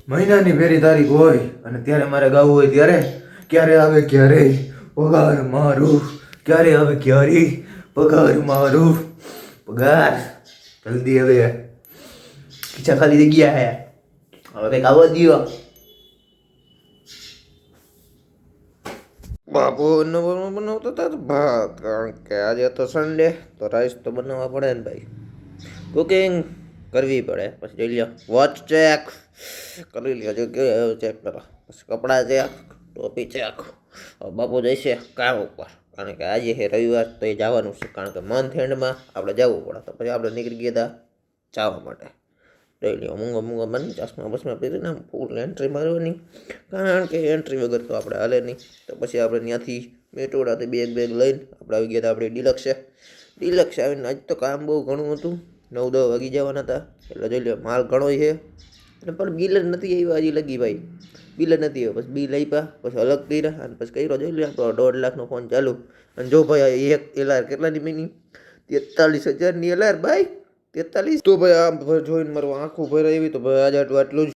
મહિનાની પહેલી તારીખ હોય અને ત્યારે મારે ગાવું હોય ત્યારે ક્યારે આવે ક્યારે પગાર મારું ક્યારે આવે ક્યારે પગાર મારું પગાર જલ્દી હવે ખીચા ખાલી થઈ ગયા હે હવે કંઈક આવવા દો બાપુ બનાવતા હતા ભાત કારણ કે આજે તો સન્ડે તો રાઈસ તો બનાવવા પડે ને ભાઈ કુકિંગ કરવી પડે પછી જોઈ લો વોચ ચેક કરી લ્યો કે ચેક કરો પછી કપડાં ચેક ટોપી ચેક બાપુ જઈશે કામ ઉપર કારણ કે આજે છે રવિવાર તો એ જવાનું છે કારણ કે મંથ એન્ડમાં આપણે જવું પડે તો પછી આપણે નીકળી ગયા હતા જવા માટે જોઈ લ્યો મૂંગો બની ચશ્મા બસમાં પહેરીને ફૂલ એન્ટ્રી મારવાની કારણ કે એન્ટ્રી વગર તો આપણે હાલે નહીં તો પછી આપણે ત્યાંથી મેટોડાથી બેગ લઈને આપણે આવી ગયા હતા આપણે ડિલક્સ આવીને આજ તો કામ બહુ ઘણું હતું 9-10 વાગી જવાના હતા એટલે જોઈ લો માલ ઘણો છે અને પણ બિલ જ નથી આવ્યા હજી લગી ભાઈ બિલ જ નથી આવ્યો પછી બિલ આપ્યા પછી અલગ કર્યા અને પછી કર્યો જોઈ લો આપણો 1.5 લાખનો ફોન ચાલુ અને જો ભાઈ એક એલઆર કેટલાની મહિની 43,000ની એલઆર ભાઈ 43 તો ભાઈ આમ જોઈને મારું આંખું ભરાઈ એવી તો ભાઈ આજે આટલું જ